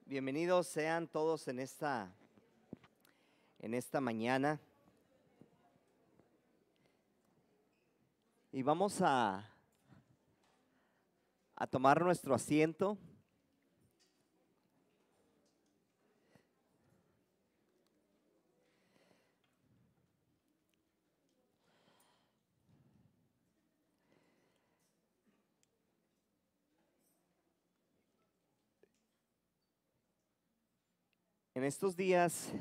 Bienvenidos sean todos en esta mañana. Y vamos a tomar nuestro asiento. En estos días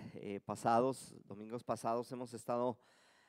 domingos pasados, hemos estado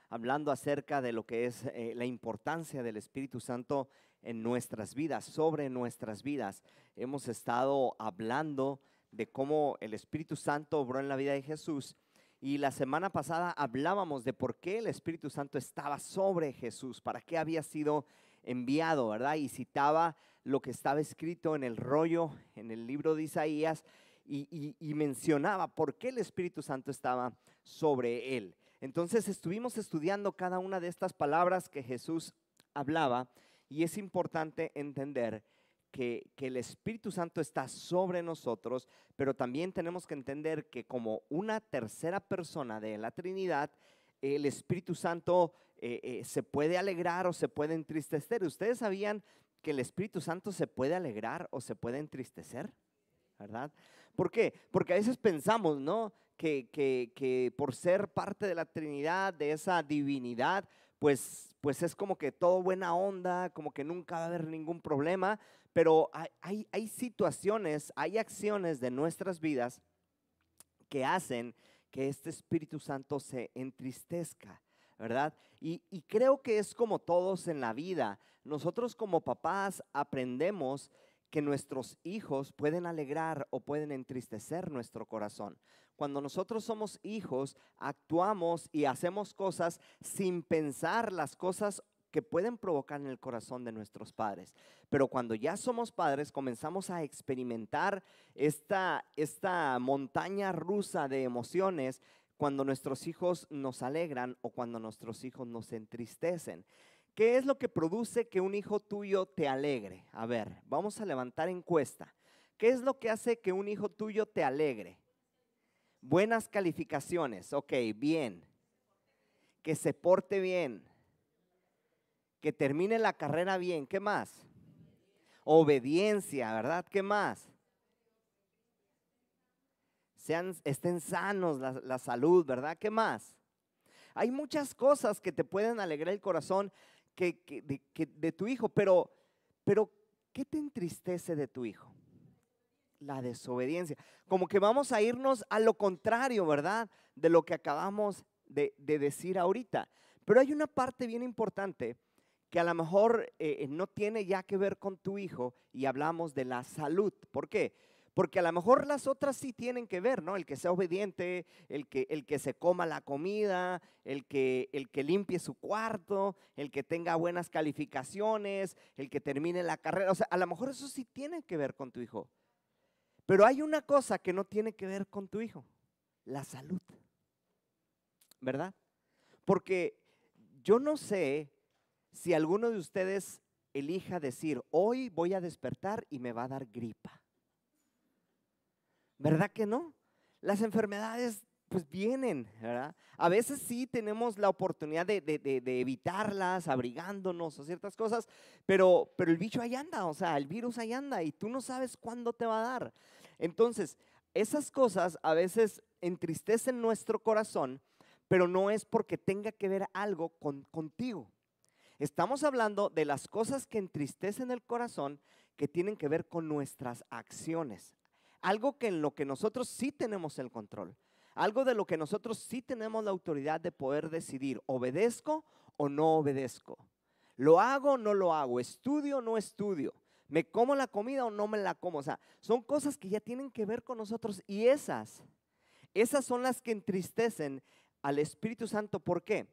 hablando acerca de lo que es la importancia del Espíritu Santo en nuestras vidas, sobre nuestras vidas. Hemos estado hablando de cómo el Espíritu Santo obró en la vida de Jesús, y la semana pasada hablábamos de por qué el Espíritu Santo estaba sobre Jesús, para qué había sido enviado, ¿verdad? Y citaba lo que estaba escrito en el rollo, en el libro de Isaías, y mencionaba por qué el Espíritu Santo estaba sobre él. Entonces estuvimos estudiando cada una de estas palabras que Jesús hablaba, y es importante entender que el Espíritu Santo está sobre nosotros, pero también tenemos que entender que como una tercera persona de la Trinidad, el Espíritu Santo se puede alegrar o se puede entristecer. ¿Ustedes sabían que el Espíritu Santo se puede alegrar o se puede entristecer? ¿Verdad? ¿Por qué? Porque a veces pensamos, ¿no?, que por ser parte de la Trinidad, de esa divinidad, pues es como que todo buena onda, como que nunca va a haber ningún problema. Pero hay situaciones, hay acciones de nuestras vidas que hacen que este Espíritu Santo se entristezca, ¿verdad? Y creo que es como todos en la vida. Nosotros como papás aprendemos que nuestros hijos pueden alegrar o pueden entristecer nuestro corazón. Cuando nosotros somos hijos, actuamos y hacemos cosas sin pensar las cosas que pueden provocar en el corazón de nuestros padres. Pero cuando ya somos padres, comenzamos a experimentar esta montaña rusa de emociones, cuando nuestros hijos nos alegran o cuando nuestros hijos nos entristecen. ¿Qué es lo que produce que un hijo tuyo te alegre? A ver, vamos a levantar encuesta. ¿Qué es lo que hace que un hijo tuyo te alegre? Buenas calificaciones, ok, bien. Que se porte bien. Que termine la carrera bien. ¿Qué más? Obediencia, ¿verdad? ¿Qué más? Estén sanos, la salud, ¿verdad? ¿Qué más? Hay muchas cosas que te pueden alegrar el corazón de tu hijo, pero ¿qué te entristece de tu hijo? La desobediencia. Como que vamos a irnos a lo contrario, ¿verdad?, de lo que acabamos de decir ahorita. Pero hay una parte bien importante que a lo mejor no tiene ya que ver con tu hijo, y hablamos de la salud. ¿Por qué? Porque a lo mejor las otras sí tienen que ver, ¿no? El que sea obediente, el que se coma la comida, el que limpie su cuarto, el que tenga buenas calificaciones, el que termine la carrera. O sea, a lo mejor eso sí tiene que ver con tu hijo. Pero hay una cosa que no tiene que ver con tu hijo: la salud, ¿verdad? Porque yo no sé si alguno de ustedes elija decir: hoy voy a despertar y me va a dar gripa. ¿Verdad que no? Las enfermedades pues vienen, ¿verdad? A veces sí tenemos la oportunidad de evitarlas, abrigándonos o ciertas cosas, pero el bicho ahí anda, o sea, el virus ahí anda, y tú no sabes cuándo te va a dar. Entonces, esas cosas a veces entristecen nuestro corazón, pero no es porque tenga que ver algo contigo. Estamos hablando de las cosas que entristecen el corazón, que tienen que ver con nuestras acciones. Algo que en lo que nosotros sí tenemos el control. Algo de lo que nosotros sí tenemos la autoridad de poder decidir: obedezco o no obedezco, lo hago o no lo hago, estudio o no estudio, me como la comida o no me la como. O sea, son cosas que ya tienen que ver con nosotros, y esas son las que entristecen al Espíritu Santo. ¿Por qué?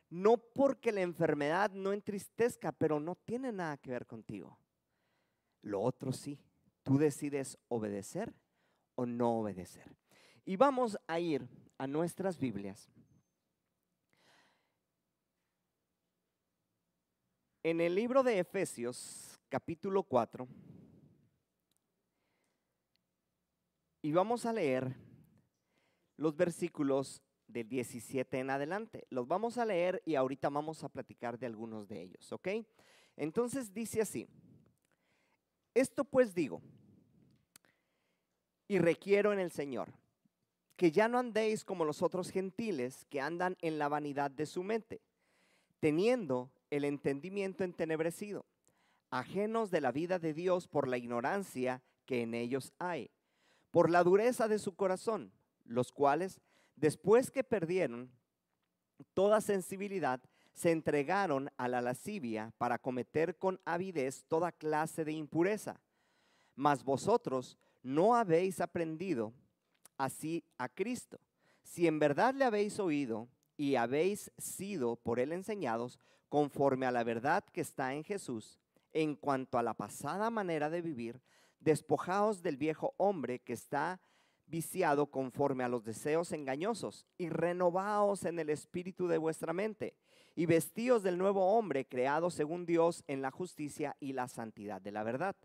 No porque la enfermedad no entristezca, pero no tiene nada que ver contigo. Lo otro sí, tú decides obedecer o no obedecer. Y vamos a ir a nuestras Biblias. En el libro de Efesios, capítulo 4, y vamos a leer los versículos del 17 en adelante. Los vamos a leer y ahorita vamos a platicar de algunos de ellos, ¿ok? Entonces dice así: esto pues digo y requiero en el Señor, que ya no andéis como los otros gentiles que andan en la vanidad de su mente, teniendo el entendimiento entenebrecido, ajenos de la vida de Dios por la ignorancia que en ellos hay, por la dureza de su corazón, los cuales, después que perdieron toda sensibilidad, se entregaron a la lascivia para cometer con avidez toda clase de impureza. Mas vosotros no habéis aprendido así a Cristo, si en verdad le habéis oído y habéis sido por él enseñados conforme a la verdad que está en Jesús. En cuanto a la pasada manera de vivir, despojaos del viejo hombre que está viciado conforme a los deseos engañosos, y renovaos en el espíritu de vuestra mente, y vestíos del nuevo hombre creado según Dios en la justicia y la santidad de la verdad.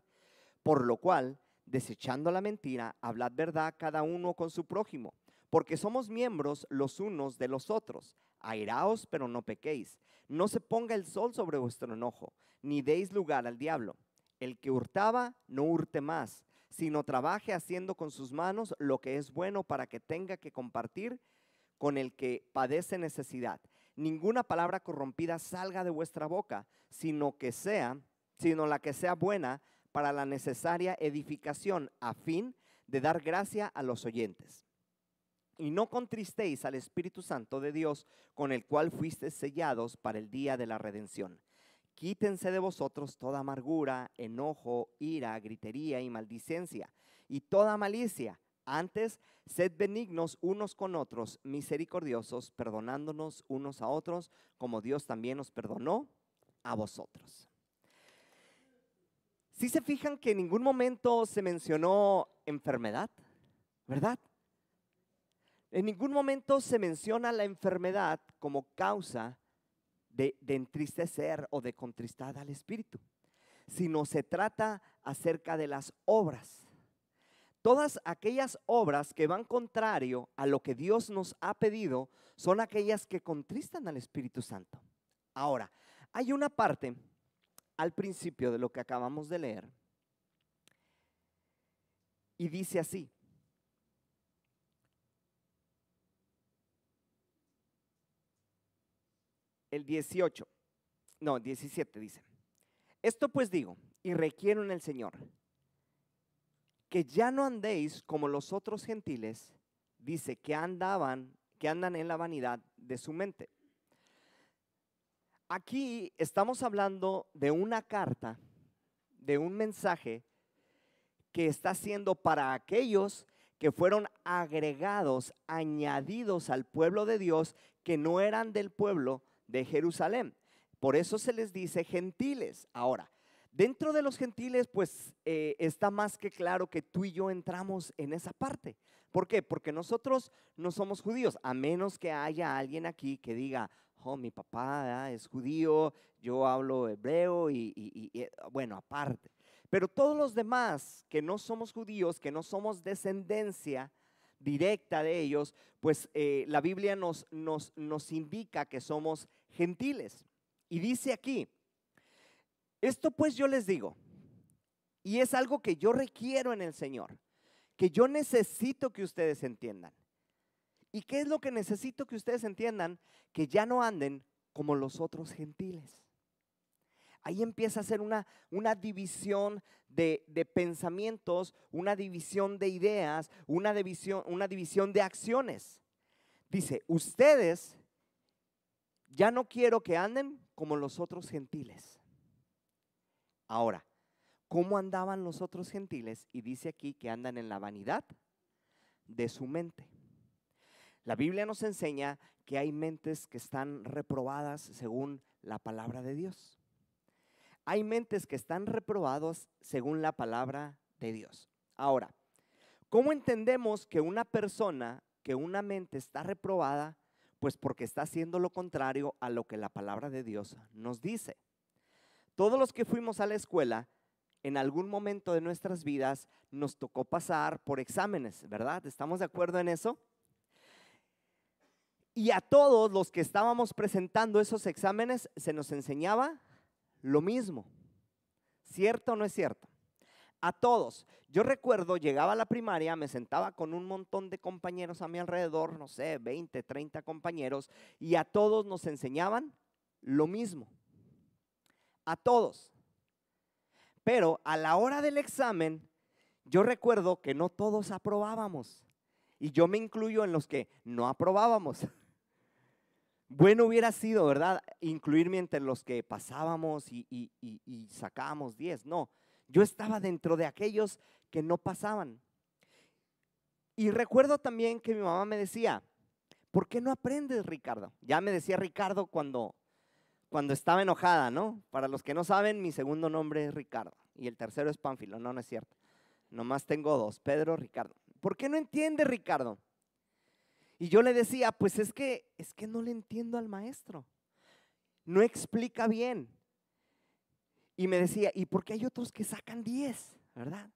Por lo cual, desechando la mentira, hablad verdad cada uno con su prójimo, porque somos miembros los unos de los otros. Airaos, pero no pequéis. No se ponga el sol sobre vuestro enojo, ni deis lugar al diablo. El que hurtaba, no hurte más, sino trabaje haciendo con sus manos lo que es bueno, para que tenga que compartir con el que padece necesidad. Ninguna palabra corrompida salga de vuestra boca, sino la que sea buena para la necesaria edificación, a fin de dar gracia a los oyentes. Y no contristéis al Espíritu Santo de Dios, con el cual fuisteis sellados para el día de la redención. Quítense de vosotros toda amargura, enojo, ira, gritería y maldicencia, y toda malicia. Antes, sed benignos unos con otros, misericordiosos, perdonándonos unos a otros, como Dios también os perdonó a vosotros. ¿Sí se fijan que en ningún momento se mencionó enfermedad? ¿Verdad? En ningún momento se menciona la enfermedad como causa de entristecer o de contristar al espíritu, sino se trata acerca de las obras. Todas aquellas obras que van contrario a lo que Dios nos ha pedido son aquellas que contristan al Espíritu Santo. Ahora, hay una parte al principio de lo que acabamos de leer y dice así: el 17 dice: esto pues digo y requiero en el Señor, que ya no andéis como los otros gentiles, dice, que andan en la vanidad de su mente. Aquí estamos hablando de una carta, de un mensaje que está siendo para aquellos que fueron agregados, añadidos al pueblo de Dios, que no eran del pueblo de Jerusalén. Por eso se les dice gentiles. Ahora, dentro de los gentiles, pues está más que claro que tú y yo entramos en esa parte. ¿Por qué? Porque nosotros no somos judíos, a menos que haya alguien aquí que diga: oh, mi papá es judío, yo hablo hebreo y bueno, aparte. Pero todos los demás que no somos judíos, que no somos descendencia directa de ellos, pues la Biblia nos indica que somos gentiles. Y dice aquí: esto pues yo les digo, y es algo que yo requiero en el Señor, que yo necesito que ustedes entiendan. ¿Y qué es lo que necesito que ustedes entiendan? Que ya no anden como los otros gentiles. Ahí empieza a ser una división de pensamientos, una división de ideas, una división de acciones. Dice: ustedes ya no quiero que anden como los otros gentiles. Ahora, ¿cómo andaban los otros gentiles? Y dice aquí que andan en la vanidad de su mente. La Biblia nos enseña que hay mentes que están reprobadas según la palabra de Dios. Hay mentes que están reprobadas según la palabra de Dios. Ahora, ¿cómo entendemos que una persona que una mente está reprobada? Pues porque está haciendo lo contrario a lo que la palabra de Dios nos dice. Todos los que fuimos a la escuela, en algún momento de nuestras vidas nos tocó pasar por exámenes, ¿verdad? ¿Estamos de acuerdo en eso? Y a todos los que estábamos presentando esos exámenes se nos enseñaba lo mismo. ¿Cierto o no es cierto? A todos. Yo recuerdo, llegaba a la primaria, me sentaba con un montón de compañeros a mi alrededor, no sé, 20, 30 compañeros, y a todos nos enseñaban lo mismo. A todos. Pero a la hora del examen, yo recuerdo que no todos aprobábamos. Y yo me incluyo en los que no aprobábamos. Bueno hubiera sido, ¿verdad?, incluirme entre los que pasábamos y sacábamos 10. No, yo estaba dentro de aquellos que no pasaban. Y recuerdo también que mi mamá me decía, ¿por qué no aprendes, Ricardo? Ya me decía Ricardo cuando estaba enojada, ¿no? Para los que no saben, mi segundo nombre es Ricardo y el tercero es Pánfilo. No, no es cierto. Nomás tengo dos, Pedro, Ricardo. ¿Por qué no entiendes, Ricardo? Y yo le decía, pues es que no le entiendo al maestro. No explica bien. Y me decía, ¿y por qué hay otros que sacan 10, verdad?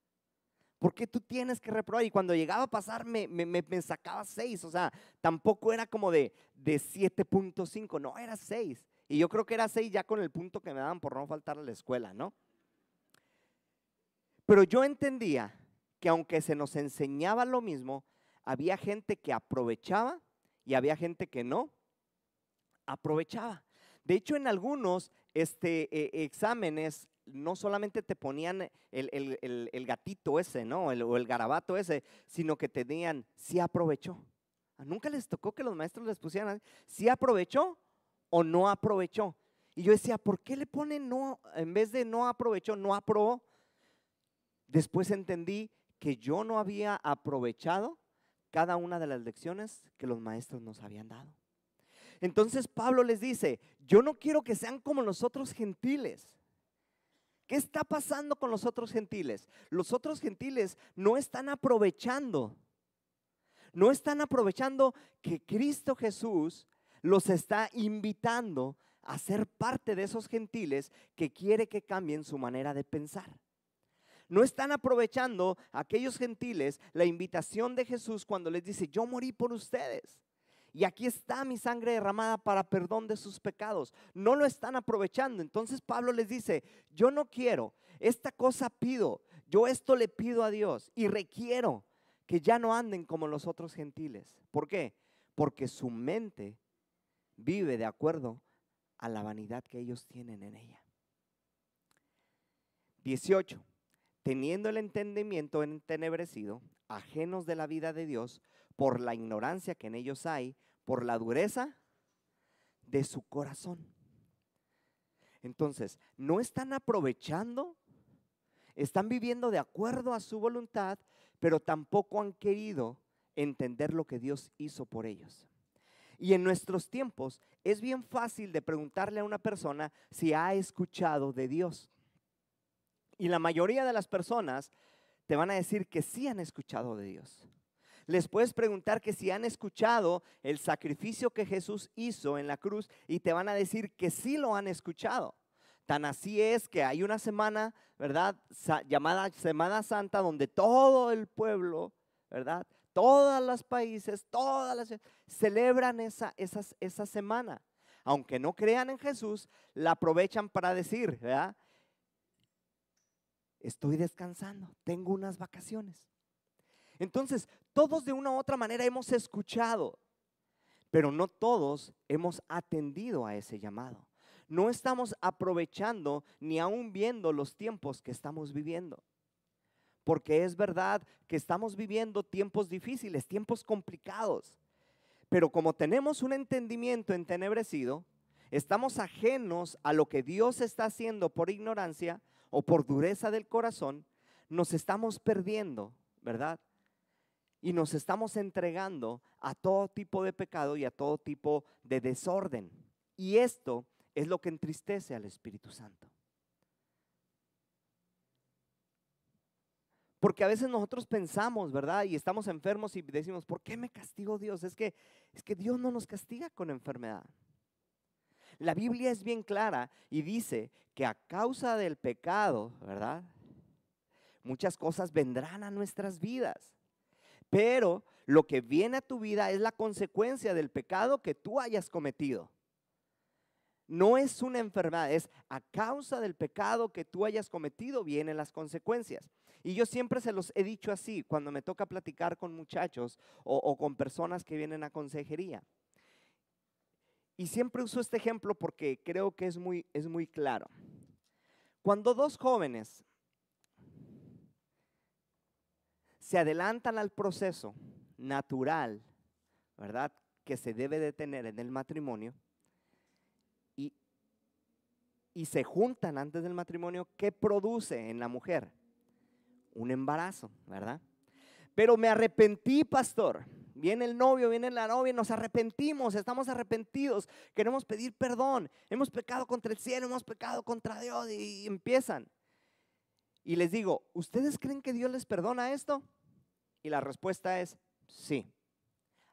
¿Por qué tú tienes que reprobar? Y cuando llegaba a pasar me sacaba 6, o sea, tampoco era como de 7.5, no, era 6. Y yo creo que era 6 ya con el punto que me daban por no faltar a la escuela, ¿no? Pero yo entendía que aunque se nos enseñaba lo mismo, había gente que aprovechaba y había gente que no aprovechaba. De hecho, en algunos exámenes no solamente te ponían el gatito ese, ¿no? O el garabato ese, sino que tenían, sí aprovechó. Nunca les tocó que los maestros les pusieran, sí aprovechó o no aprovechó. Y yo decía, ¿por qué le ponen no, en vez de no aprovechó, no aprobó? Después entendí que yo no había aprovechado cada una de las lecciones que los maestros nos habían dado. Entonces Pablo les dice, yo no quiero que sean como los otros gentiles. ¿Qué está pasando con los otros gentiles? Los otros gentiles no están aprovechando que Cristo Jesús los está invitando a ser parte de esos gentiles que quiere que cambien su manera de pensar. No están aprovechando aquellos gentiles la invitación de Jesús cuando les dice, yo morí por ustedes. Y aquí está mi sangre derramada para perdón de sus pecados. No lo están aprovechando. Entonces Pablo les dice, yo no quiero, esta cosa pido, yo esto le pido a Dios y requiero que ya no anden como los otros gentiles. ¿Por qué? Porque su mente vive de acuerdo a la vanidad que ellos tienen en ella. 18. Teniendo el entendimiento entenebrecido, ajenos de la vida de Dios, por la ignorancia que en ellos hay, por la dureza de su corazón. Entonces, no están aprovechando, están viviendo de acuerdo a su voluntad, pero tampoco han querido entender lo que Dios hizo por ellos. Y en nuestros tiempos es bien fácil de preguntarle a una persona si ha escuchado de Dios. Y la mayoría de las personas te van a decir que sí han escuchado de Dios. Les puedes preguntar que si han escuchado el sacrificio que Jesús hizo en la cruz y te van a decir que sí lo han escuchado. Tan así es que hay una semana, ¿verdad?, llamada Semana Santa, donde todo el pueblo, ¿verdad?, todos los países, celebran esa semana. Aunque no crean en Jesús, la aprovechan para decir, ¿verdad?, estoy descansando, tengo unas vacaciones. Entonces, todos de una u otra manera hemos escuchado, pero no todos hemos atendido a ese llamado. No estamos aprovechando ni aún viendo los tiempos que estamos viviendo. Porque es verdad que estamos viviendo tiempos difíciles, tiempos complicados. Pero como tenemos un entendimiento entenebrecido, estamos ajenos a lo que Dios está haciendo por ignorancia o por dureza del corazón, nos estamos perdiendo, ¿verdad? Y nos estamos entregando a todo tipo de pecado y a todo tipo de desorden. Y esto es lo que entristece al Espíritu Santo. Porque a veces nosotros pensamos, ¿verdad? Y estamos enfermos y decimos, ¿por qué me castigó Dios? Es que Dios no nos castiga con enfermedad. La Biblia es bien clara y dice que a causa del pecado, ¿verdad? Muchas cosas vendrán a nuestras vidas. Pero lo que viene a tu vida es la consecuencia del pecado que tú hayas cometido. No es una enfermedad, es a causa del pecado que tú hayas cometido vienen las consecuencias. Y yo siempre se los he dicho así cuando me toca platicar con muchachos o con personas que vienen a consejería. Y siempre uso este ejemplo porque creo que es muy claro. Cuando dos jóvenes se adelantan al proceso natural, ¿verdad?, que se debe de tener en el matrimonio, y se juntan antes del matrimonio, ¿qué produce en la mujer? Un embarazo, ¿verdad? Pero me arrepentí, pastor. Viene el novio, viene la novia, nos arrepentimos, estamos arrepentidos, queremos pedir perdón, hemos pecado contra el cielo, hemos pecado contra Dios y empiezan. Y les digo, ¿ustedes creen que Dios les perdona esto? Y la respuesta es sí.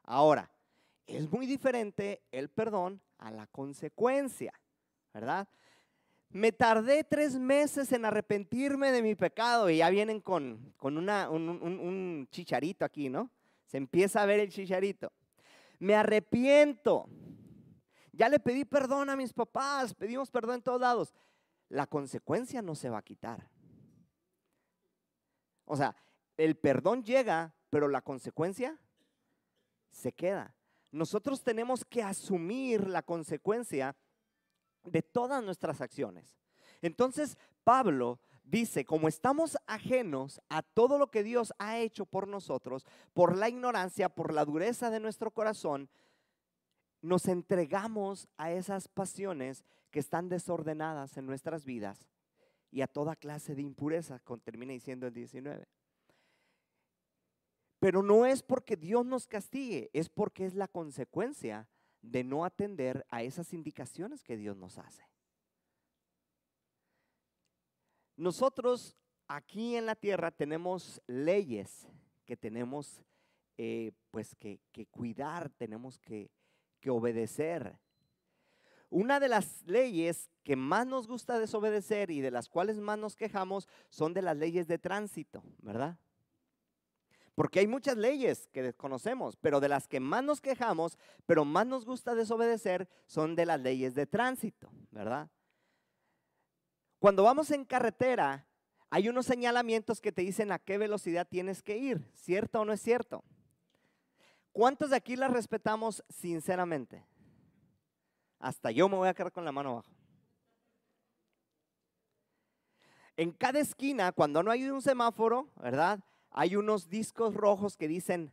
Ahora, es muy diferente el perdón a la consecuencia, ¿verdad? Me tardé 3 meses en arrepentirme de mi pecado y ya vienen con un chicharito aquí, ¿no? Se empieza a ver el chicharito. Me arrepiento. Ya le pedí perdón a mis papás, pedimos perdón en todos lados. La consecuencia no se va a quitar. O sea, el perdón llega, pero la consecuencia se queda. Nosotros tenemos que asumir la consecuencia de todas nuestras acciones. Entonces Pablo dice, como estamos ajenos a todo lo que Dios ha hecho por nosotros, por la ignorancia, por la dureza de nuestro corazón, nos entregamos a esas pasiones que están desordenadas en nuestras vidas y a toda clase de impureza, como termina diciendo el 19. Pero no es porque Dios nos castigue, es porque es la consecuencia de no atender a esas indicaciones que Dios nos hace. Nosotros aquí en la tierra tenemos leyes que tenemos pues que cuidar, tenemos que obedecer. Una de las leyes que más nos gusta desobedecer y de las cuales más nos quejamos son de las leyes de tránsito, ¿verdad? Porque hay muchas leyes que desconocemos, pero de las que más nos quejamos, pero más nos gusta desobedecer, son de las leyes de tránsito, ¿verdad? Cuando vamos en carretera, hay unos señalamientos que te dicen a qué velocidad tienes que ir, ¿cierto o no es cierto? ¿Cuántos de aquí las respetamos sinceramente? Hasta yo me voy a quedar con la mano abajo. En cada esquina, cuando no hay un semáforo, ¿verdad?, hay unos discos rojos que dicen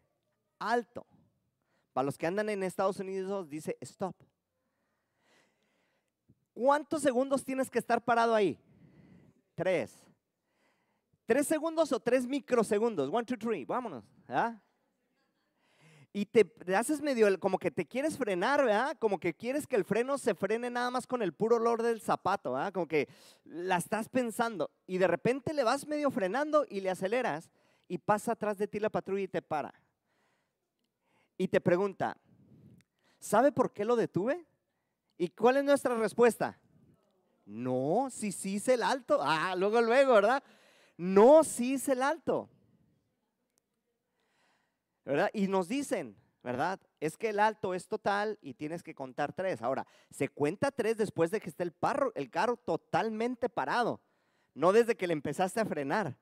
alto. Para los que andan en Estados Unidos dice stop. ¿Cuántos segundos tienes que estar parado ahí? 3. 3 segundos o 3 microsegundos. 1, 2, 3, vámonos, ¿verdad? Y te haces medio como que te quieres frenar, ¿verdad? Como que quieres que el freno se frene nada más con el puro olor del zapato, ¿verdad? Como que la estás pensando y de repente le vas medio frenando y le aceleras. Y pasa atrás de ti la patrulla y te para. Y te pregunta, ¿sabe por qué lo detuve? ¿Y cuál es nuestra respuesta? No, sí hice el alto. Luego, ¿verdad? No, sí hice el alto. ¿Verdad? Y nos dicen, ¿verdad? Es que el alto es total y tienes que contar 3. Ahora, se cuenta 3 después de que esté el carro totalmente parado. No desde que le empezaste a frenar,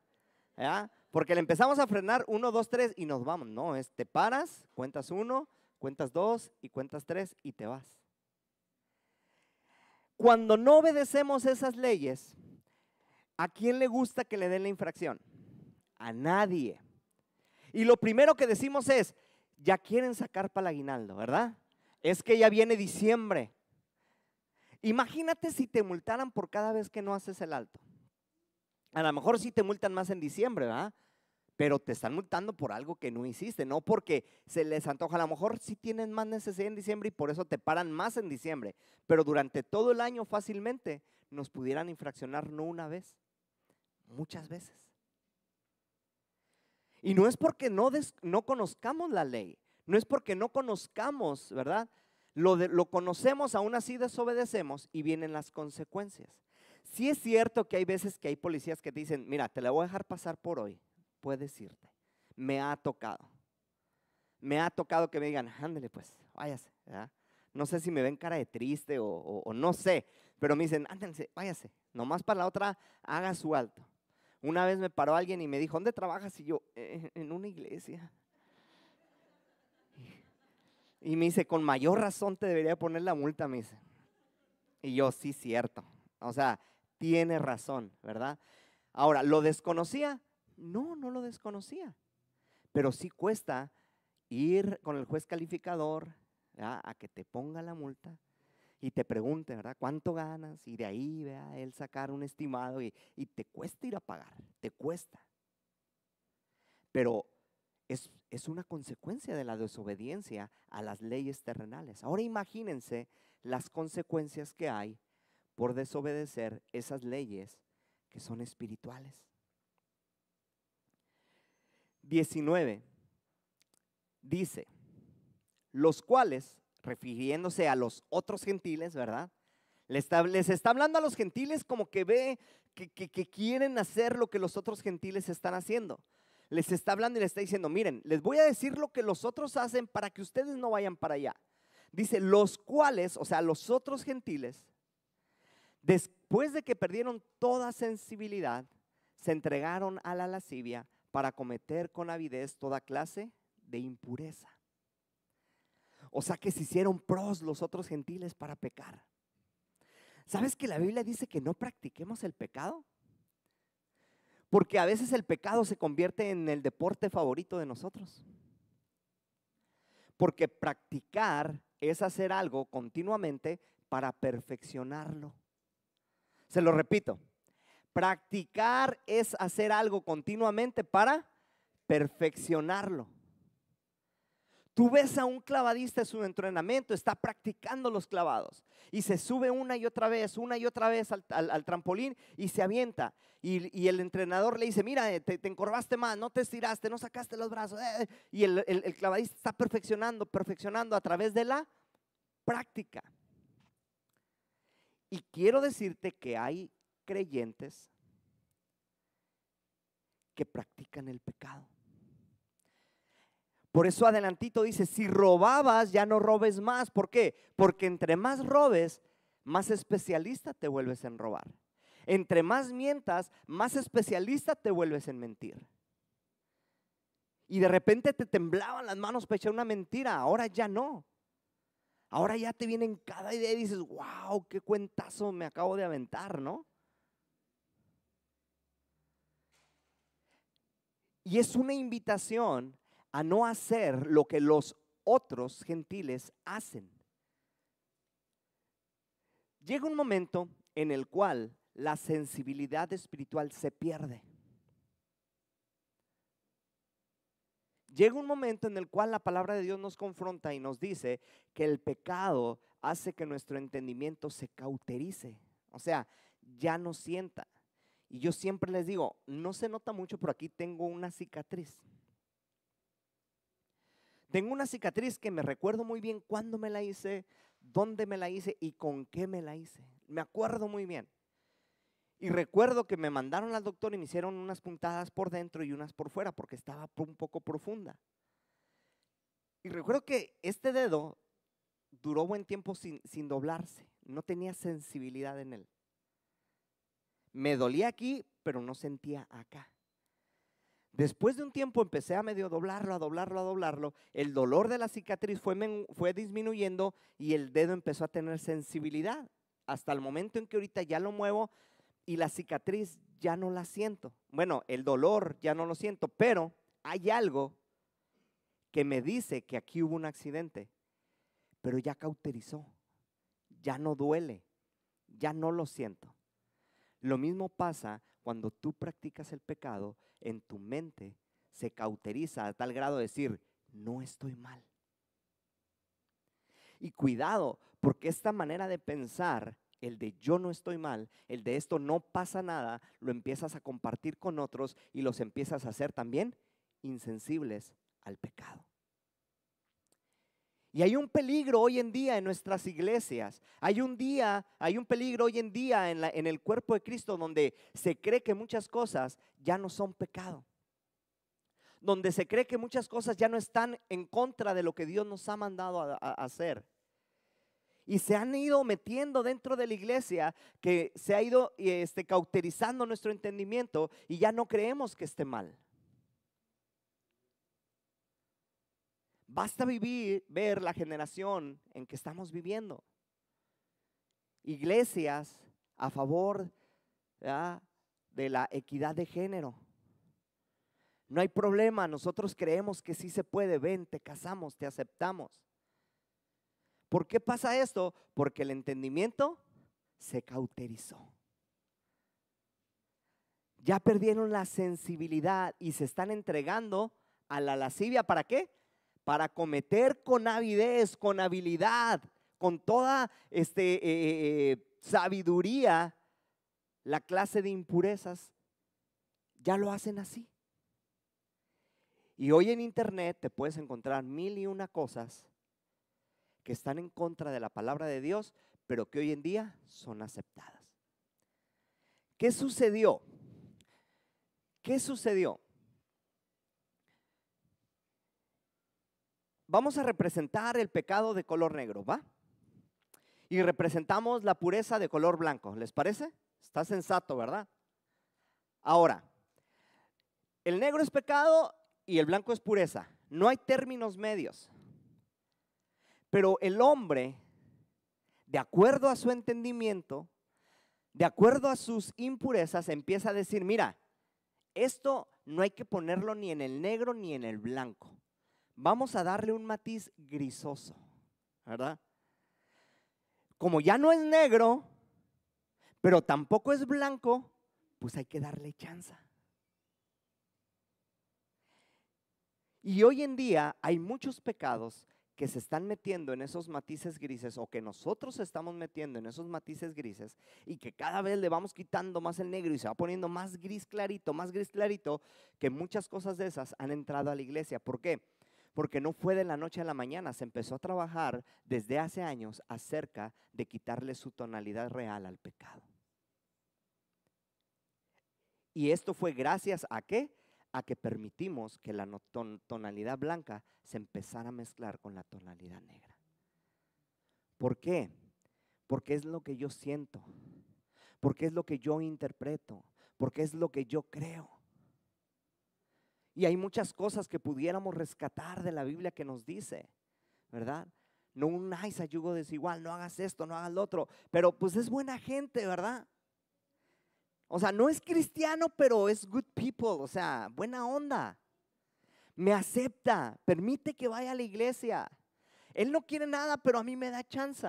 ¿verdad? Porque le empezamos a frenar 1, 2, 3 y nos vamos. No, te paras, cuentas 1, cuentas 2 y cuentas 3 y te vas. Cuando no obedecemos esas leyes, ¿a quién le gusta que le den la infracción? A nadie. Y lo primero que decimos es, ya quieren sacar para el aguinaldo, ¿verdad? Es que ya viene diciembre. Imagínate si te multaran por cada vez que no haces el alto. A lo mejor sí te multan más en diciembre, ¿verdad? Pero te están multando por algo que no hiciste, no porque se les antoja. A lo mejor sí tienen más necesidad en diciembre y por eso te paran más en diciembre. Pero durante todo el año fácilmente nos pudieran infraccionar no una vez, muchas veces. Y no es porque no conozcamos la ley, no es porque no conozcamos, ¿verdad? Lo conocemos, aún así desobedecemos y vienen las consecuencias. Sí es cierto que hay veces que hay policías que te dicen, mira, te la voy a dejar pasar por hoy, puedes irte. Me ha tocado que me digan, ándale pues, váyase, ¿verdad? No sé si me ven cara de triste o no sé, pero me dicen, ándale, váyase, nomás para la otra haga su alto. Una vez me paró alguien y me dijo, ¿dónde trabajas? Y yo, en una iglesia. Y me dice, con mayor razón te debería poner la multa, me dice. Y yo, sí, cierto. O sea, tiene razón, ¿verdad? Ahora, ¿lo desconocía? No, no lo desconocía. Pero sí cuesta ir con el juez calificador, ¿verdad?, a que te ponga la multa y te pregunte, ¿verdad?, ¿cuánto ganas? Y de ahí, vea, él sacar un estimado y te cuesta ir a pagar, te cuesta. Pero es una consecuencia de la desobediencia a las leyes terrenales. Ahora imagínense las consecuencias que hay por desobedecer esas leyes que son espirituales. 19 dice, los cuales, refiriéndose a los otros gentiles, ¿verdad? Les está hablando a los gentiles como que ve que quieren hacer lo que los otros gentiles están haciendo. Les está hablando y les está diciendo, miren, les voy a decir lo que los otros hacen para que ustedes no vayan para allá. Dice, los cuales, o sea, los otros gentiles, después de que perdieron toda sensibilidad, se entregaron a la lascivia para cometer con avidez toda clase de impureza. O sea que se hicieron pros los otros gentiles para pecar. ¿Sabes que la Biblia dice que no practiquemos el pecado? Porque a veces el pecado se convierte en el deporte favorito de nosotros. Porque practicar es hacer algo continuamente para perfeccionarlo. Se lo repito, practicar es hacer algo continuamente para perfeccionarlo. Tú ves a un clavadista en su entrenamiento, está practicando los clavados y se sube una y otra vez al trampolín y se avienta. Y el entrenador le dice, mira, te encorvaste más, no te estiraste, no sacaste los brazos. Y el clavadista está perfeccionando a través de la práctica. Y quiero decirte que hay creyentes que practican el pecado. Por eso adelantito dice, si robabas, ya no robes más. ¿Por qué? Porque entre más robes, más especialista te vuelves en robar. Entre más mientas, más especialista te vuelves en mentir. Y de repente te temblaban las manos para echar una mentira, ahora ya no. Ahora ya te vienen cada idea y dices, wow, qué cuentazo me acabo de aventar, ¿no? Y es una invitación a no hacer lo que los otros gentiles hacen. Llega un momento en el cual la sensibilidad espiritual se pierde. Llega un momento en el cual la palabra de Dios nos confronta y nos dice que el pecado hace que nuestro entendimiento se cauterice, o sea, ya no sienta. Y yo siempre les digo, no se nota mucho, pero aquí tengo una cicatriz. Tengo una cicatriz que me recuerdo muy bien cuándo me la hice, dónde me la hice y con qué me la hice. Me acuerdo muy bien. Y recuerdo que me mandaron al doctor y me hicieron unas puntadas por dentro y unas por fuera porque estaba un poco profunda. Y recuerdo que este dedo duró buen tiempo sin doblarse. No tenía sensibilidad en él. Me dolía aquí, pero no sentía acá. Después de un tiempo empecé a medio doblarlo. El dolor de la cicatriz fue disminuyendo y el dedo empezó a tener sensibilidad. Hasta el momento en que ahorita ya lo muevo y la cicatriz ya no la siento. Bueno, el dolor ya no lo siento, pero hay algo que me dice que aquí hubo un accidente, pero ya cauterizó, ya no duele, ya no lo siento. Lo mismo pasa cuando tú practicas el pecado, en tu mente se cauteriza a tal grado de decir, no estoy mal. Y cuidado, porque esta manera de pensar, el de yo no estoy mal, el de esto no pasa nada, lo empiezas a compartir con otros y los empiezas a hacer también insensibles al pecado. Y hay un peligro hoy en día en nuestras iglesias. Hay un peligro hoy en día en el cuerpo de Cristo, donde se cree que muchas cosas ya no son pecado. Donde se cree que muchas cosas ya no están en contra de lo que Dios nos ha mandado a hacer. Y se han ido metiendo dentro de la iglesia, que se ha ido cauterizando nuestro entendimiento, y ya no creemos que esté mal. Basta ver la generación en que estamos viviendo. Iglesias a favor, ¿verdad?, de la equidad de género. No hay problema, nosotros creemos que sí se puede. Ven, te casamos, te aceptamos. ¿Por qué pasa esto? Porque el entendimiento se cauterizó. Ya perdieron la sensibilidad y se están entregando a la lascivia. ¿Para qué? Para cometer con avidez, con habilidad, con toda sabiduría, la clase de impurezas. Ya lo hacen así. Y hoy en internet te puedes encontrar 1001 cosas que están en contra de la palabra de Dios, pero que hoy en día son aceptadas. ¿Qué sucedió? ¿Qué sucedió? Vamos a representar el pecado de color negro, ¿va? Y representamos la pureza de color blanco. ¿Les parece? Está sensato, ¿verdad? Ahora, el negro es pecado y el blanco es pureza. No hay términos medios. Pero el hombre, de acuerdo a su entendimiento, de acuerdo a sus impurezas, empieza a decir: mira, esto no hay que ponerlo ni en el negro ni en el blanco. Vamos a darle un matiz grisoso, ¿verdad? Como ya no es negro, pero tampoco es blanco, pues hay que darle chance. Y hoy en día hay muchos pecados que se están metiendo en esos matices grises, o que nosotros estamos metiendo en esos matices grises, y que cada vez le vamos quitando más el negro y se va poniendo más gris clarito, que muchas cosas de esas han entrado a la iglesia. ¿Por qué? Porque no fue de la noche a la mañana, se empezó a trabajar desde hace años acerca de quitarle su tonalidad real al pecado. Y esto fue gracias a ¿qué? A que permitimos que la tonalidad blanca se empezara a mezclar con la tonalidad negra. ¿Por qué? Porque es lo que yo siento, porque es lo que yo interpreto, porque es lo que yo creo. Y hay muchas cosas que pudiéramos rescatar de la Biblia que nos dice, ¿verdad? No unáis a yugo desigual, no hagas esto, no hagas lo otro. Pero pues es buena gente, ¿verdad? O sea, no es cristiano, pero es good people, o sea, buena onda. Me acepta, permite que vaya a la iglesia. Él no quiere nada, pero a mí me da chance.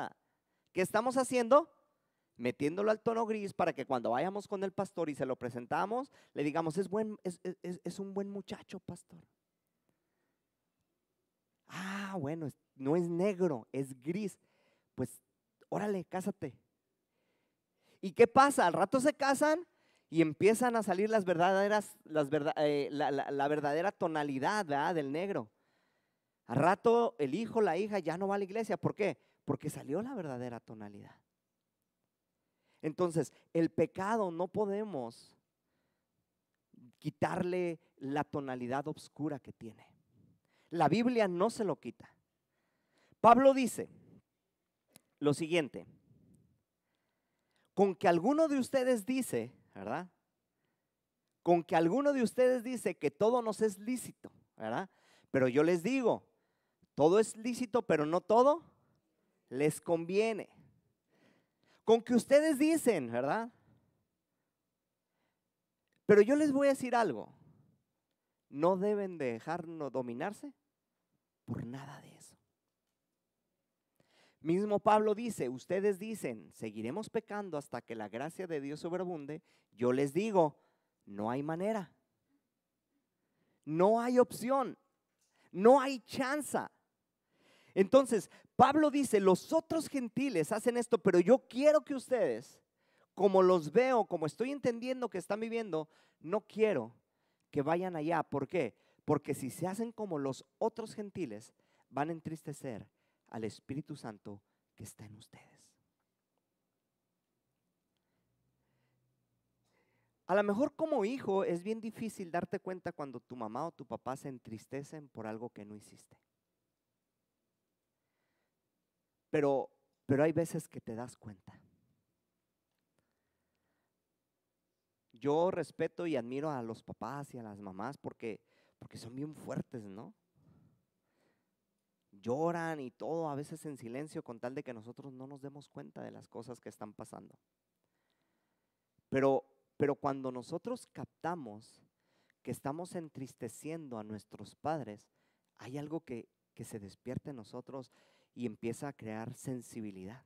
¿Qué estamos haciendo? Metiéndolo al tono gris para que cuando vayamos con el pastor y se lo presentamos, le digamos: es un buen muchacho, pastor. Ah, bueno, no es negro, es gris. Pues órale, cásate. ¿Y qué pasa? Al rato se casan y empiezan a salir la verdadera tonalidad, ¿verdad?, del negro. Al rato el hijo, la hija ya no va a la iglesia. ¿Por qué? Porque salió la verdadera tonalidad. Entonces, el pecado no podemos quitarle la tonalidad oscura que tiene. La Biblia no se lo quita. Pablo dice lo siguiente: con que alguno de ustedes dice, ¿verdad? Con que alguno de ustedes dice que todo nos es lícito, ¿verdad? Pero yo les digo, todo es lícito, pero no todo les conviene. Con que ustedes dicen, ¿verdad? Pero yo les voy a decir algo: no deben de dejarnos dominarse por nada de eso. Mismo Pablo dice: ustedes dicen, seguiremos pecando hasta que la gracia de Dios sobreabunde. Yo les digo, no hay manera, no hay opción, no hay chance. Entonces, Pablo dice: los otros gentiles hacen esto, pero yo quiero que ustedes, como los veo, como estoy entendiendo que están viviendo, no quiero que vayan allá. ¿Por qué? porque si se hacen como los otros gentiles, van a entristecer al Espíritu Santo que está en ustedes. A lo mejor como hijo es bien difícil darte cuenta cuando tu mamá o tu papá se entristecen por algo que no hiciste. Pero hay veces que te das cuenta. Yo respeto y admiro a los papás y a las mamás porque son bien fuertes, ¿no? Lloran y todo, a veces en silencio, con tal de que nosotros no nos demos cuenta de las cosas que están pasando. Pero cuando nosotros captamos que estamos entristeciendo a nuestros padres, hay algo que se despierta en nosotros y empieza a crear sensibilidad.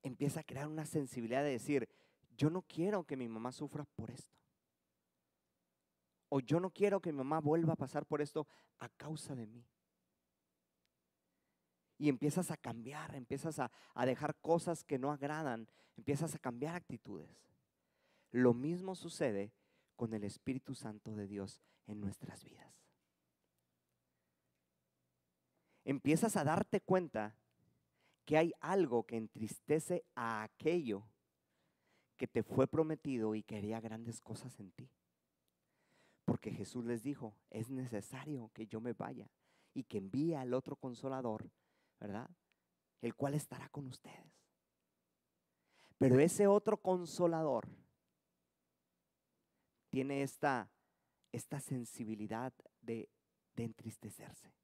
Empieza a crear una sensibilidad de decir, yo no quiero que mi mamá sufra por esto. O yo no quiero que mi mamá vuelva a pasar por esto a causa de mí. Y empiezas a cambiar, empiezas a dejar cosas que no agradan, empiezas a cambiar actitudes. Lo mismo sucede con el Espíritu Santo de Dios en nuestras vidas. Empiezas a darte cuenta que hay algo que entristece a aquello que te fue prometido y que haría grandes cosas en ti. Porque Jesús les dijo, es necesario que yo me vaya y que envíe al otro consolador, ¿verdad? El cual estará con ustedes. Pero ese otro consolador tiene esta sensibilidad de entristecerse.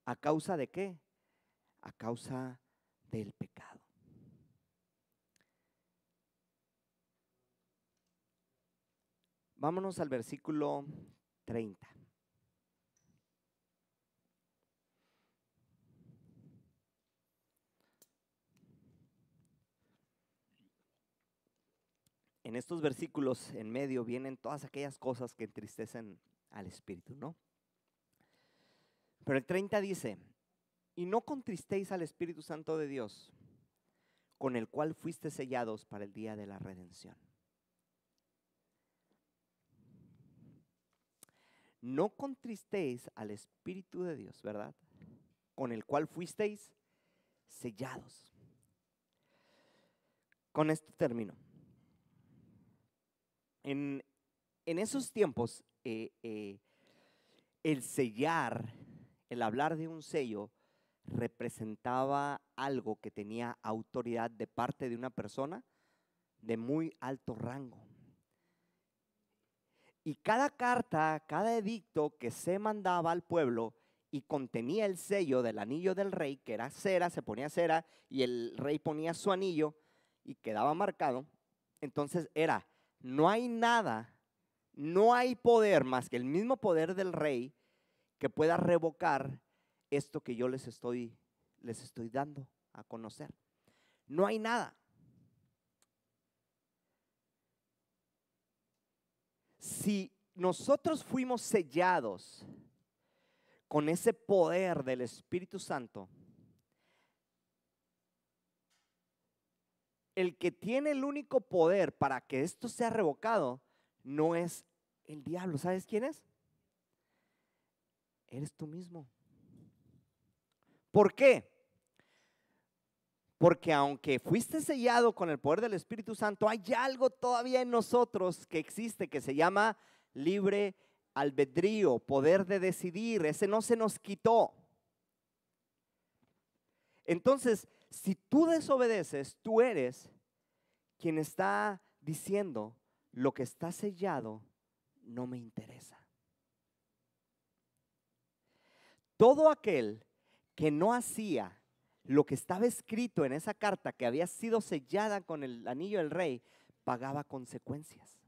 ¿A causa de qué? A causa del pecado. Vámonos al versículo 30. En estos versículos en medio vienen todas aquellas cosas que entristecen al Espíritu, ¿no? Pero el 30 dice, y no contristéis al Espíritu Santo de Dios, con el cual fuiste sellados para el día de la redención. No contristéis al Espíritu de Dios, ¿verdad? Con el cual fuisteis sellados. Con esto termino. En esos tiempos, el sellar, el hablar de un sello, representaba algo que tenía autoridad de parte de una persona de muy alto rango. Y cada carta, cada edicto que se mandaba al pueblo y contenía el sello del anillo del rey, que era cera, se ponía cera y el rey ponía su anillo y quedaba marcado, entonces era, no hay nada, no hay poder más que el mismo poder del rey que pueda revocar esto que yo les estoy dando a conocer. No hay nada. Si nosotros fuimos sellados con ese poder del Espíritu Santo, el que tiene el único poder para que esto sea revocado no es el diablo. ¿Sabes quién es? Eres tú mismo. ¿Por qué? Porque aunque fuiste sellado con el poder del Espíritu Santo, hay algo todavía en nosotros que existe que se llama libre albedrío, poder de decidir. Ese no se nos quitó. Entonces, si tú desobedeces, tú eres quien está diciendo, lo que está sellado no me interesa. Todo aquel que no hacía lo que estaba escrito en esa carta que había sido sellada con el anillo del rey, pagaba consecuencias.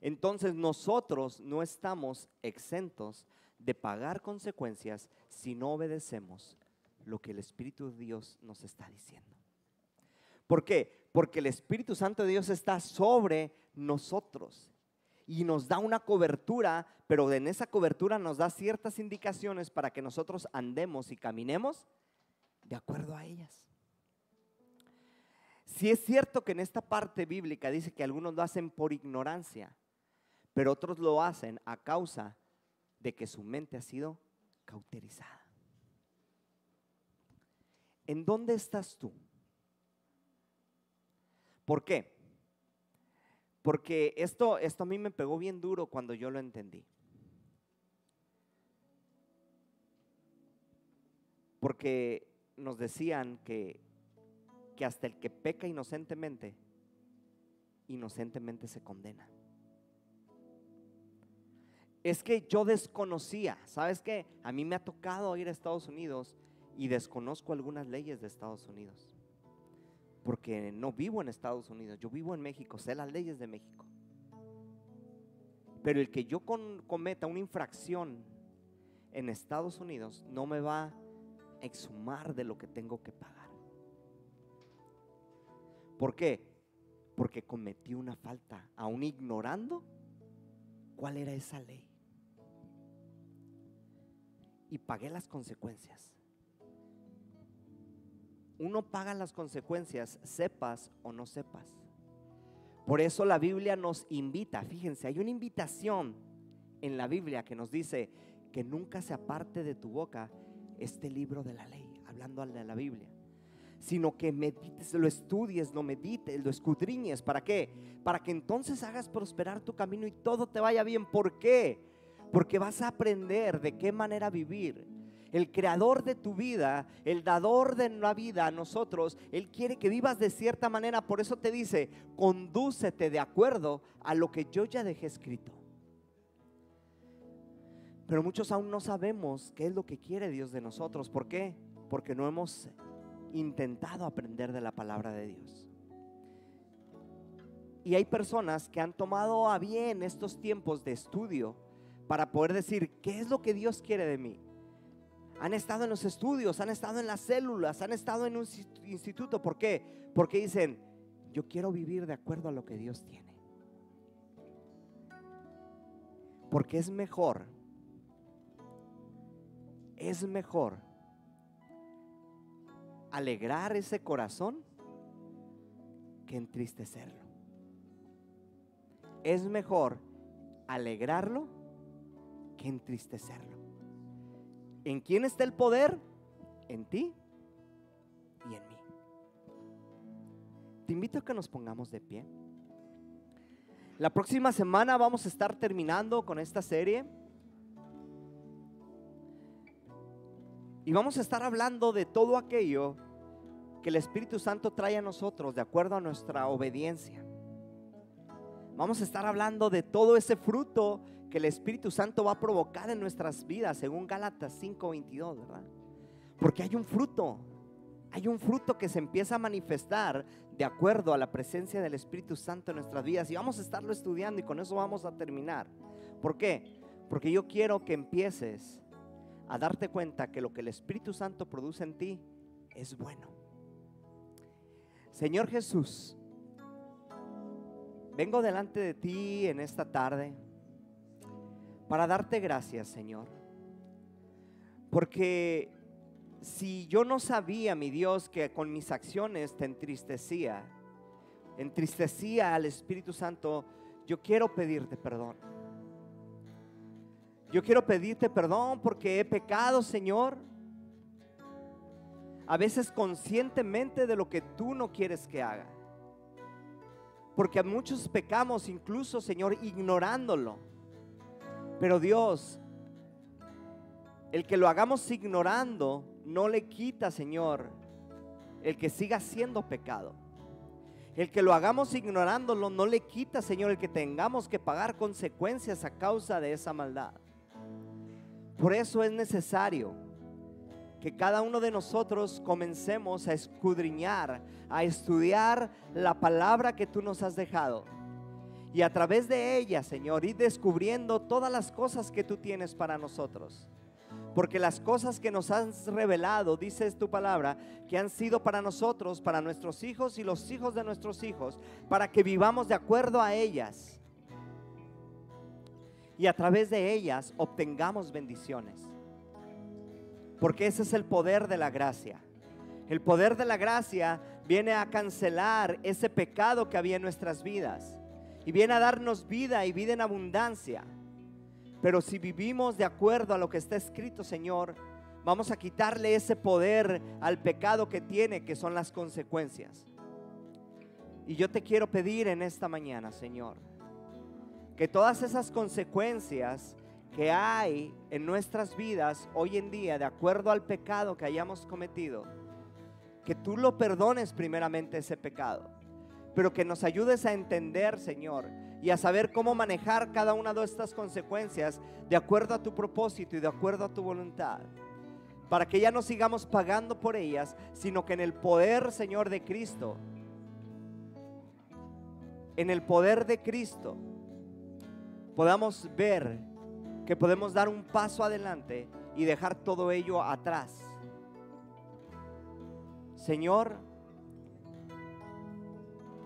Entonces nosotros no estamos exentos de pagar consecuencias si no obedecemos lo que el Espíritu de Dios nos está diciendo. ¿Por qué? Porque el Espíritu Santo de Dios está sobre nosotros y nos da una cobertura, pero en esa cobertura nos da ciertas indicaciones para que nosotros andemos y caminemos de acuerdo a ellas. Sí es cierto que en esta parte bíblica dice que algunos lo hacen por ignorancia, pero otros lo hacen a causa de que su mente ha sido cauterizada. ¿En dónde estás tú? ¿Por qué? Porque esto a mí me pegó bien duro cuando yo lo entendí. Porque nos decían que hasta el que peca inocentemente se condena. Es que yo desconocía, ¿sabes qué? A mí me ha tocado ir a Estados Unidos y desconozco algunas leyes de Estados Unidos. Porque no vivo en Estados Unidos, yo vivo en México, sé las leyes de México. Pero el que yo cometa una infracción en Estados Unidos no me va a eximir de lo que tengo que pagar. ¿Por qué? Porque cometí una falta, aún ignorando cuál era esa ley. Y pagué las consecuencias. Uno paga las consecuencias, sepas o no sepas. Por eso la Biblia nos invita, fíjense, hay una invitación en la Biblia que nos dice que nunca se aparte de tu boca este libro de la ley, hablando de la Biblia, sino que medites, lo estudies, lo medites, lo escudriñes. ¿Para qué? Para que entonces hagas prosperar tu camino y todo te vaya bien. ¿Por qué? Porque vas a aprender de qué manera vivir. El creador de tu vida, el dador de la vida a nosotros, Él quiere que vivas de cierta manera. Por eso te dice, condúcete de acuerdo a lo que yo ya dejé escrito. Pero muchos aún no sabemos qué es lo que quiere Dios de nosotros. ¿Por qué? Porque no hemos intentado aprender de la palabra de Dios. Y hay personas que han tomado a bien estos tiempos de estudio para poder decir, ¿qué es lo que Dios quiere de mí? Han estado en los estudios, han estado en las células, han estado en un instituto. ¿Por qué? Porque dicen, yo quiero vivir de acuerdo a lo que Dios tiene. Porque es mejor alegrar ese corazón que entristecerlo. Es mejor alegrarlo que entristecerlo. ¿En quién está el poder? En ti y en mí. Te invito a que nos pongamos de pie. La próxima semana vamos a estar terminando con esta serie y vamos a estar hablando de todo aquello que el Espíritu Santo trae a nosotros de acuerdo a nuestra obediencia. Vamos a estar hablando de todo ese fruto que el Espíritu Santo va a provocar en nuestras vidas, según Gálatas 5:22, ¿verdad? Porque hay un fruto que se empieza a manifestar de acuerdo a la presencia del Espíritu Santo en nuestras vidas. Y vamos a estarlo estudiando y con eso vamos a terminar. ¿Por qué? Porque yo quiero que empieces a darte cuenta que lo que el Espíritu Santo produce en ti es bueno. Señor Jesús, vengo delante de ti en esta tarde para darte gracias, Señor, porque si yo no sabía, mi Dios, que con mis acciones te entristecía al Espíritu Santo, yo quiero pedirte perdón. Yo quiero pedirte perdón porque he pecado, Señor, a veces conscientemente de lo que tú no quieres que haga. Porque a muchos pecamos incluso, Señor, ignorándolo. Pero Dios, el que lo hagamos ignorando no le quita, Señor, el que siga siendo pecado. El que lo hagamos ignorándolo no le quita, Señor, el que tengamos que pagar consecuencias a causa de esa maldad. Por eso es necesario que cada uno de nosotros comencemos a escudriñar, a estudiar la palabra que tú nos has dejado. Y a través de ella, Señor, ir descubriendo todas las cosas que tú tienes para nosotros. Porque las cosas que nos has revelado, dices tu palabra, que han sido para nosotros, para nuestros hijos y los hijos de nuestros hijos, para que vivamos de acuerdo a ellas. Y a través de ellas obtengamos bendiciones. Porque ese es el poder de la gracia. El poder de la gracia viene a cancelar ese pecado que había en nuestras vidas y viene a darnos vida y vida en abundancia. Pero si vivimos de acuerdo a lo que está escrito, Señor, vamos a quitarle ese poder al pecado que tiene, que son las consecuencias. Y yo te quiero pedir en esta mañana, Señor, que todas esas consecuencias que hay en nuestras vidas hoy en día, de acuerdo al pecado que hayamos cometido, que tú lo perdones primeramente ese pecado, pero que nos ayudes a entender, Señor, y a saber cómo manejar cada una de estas consecuencias de acuerdo a tu propósito y de acuerdo a tu voluntad, para que ya no sigamos pagando por ellas, sino que en el poder, Señor, de Cristo, en el poder de Cristo, podamos ver que podemos dar un paso adelante y dejar todo ello atrás. Señor,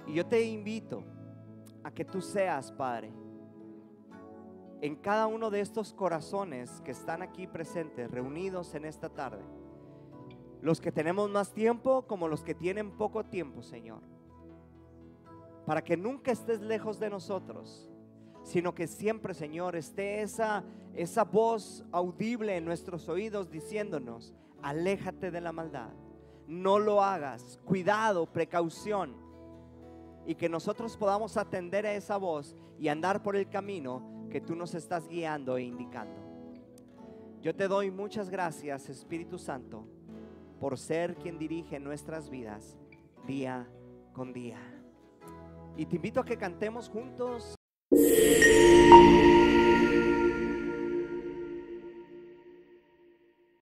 y yo te invito a que tú seas, Padre, en cada uno de estos corazones que están aquí presentes, reunidos en esta tarde, los que tenemos más tiempo como los que tienen poco tiempo, Señor, para que nunca estés lejos de nosotros, sino que siempre, Señor, esté esa voz audible en nuestros oídos diciéndonos: aléjate de la maldad, no lo hagas, cuidado, precaución. Y que nosotros podamos atender a esa voz y andar por el camino que tú nos estás guiando e indicando. Yo te doy muchas gracias, Espíritu Santo, por ser quien dirige nuestras vidas día con día. Y te invito a que cantemos juntos.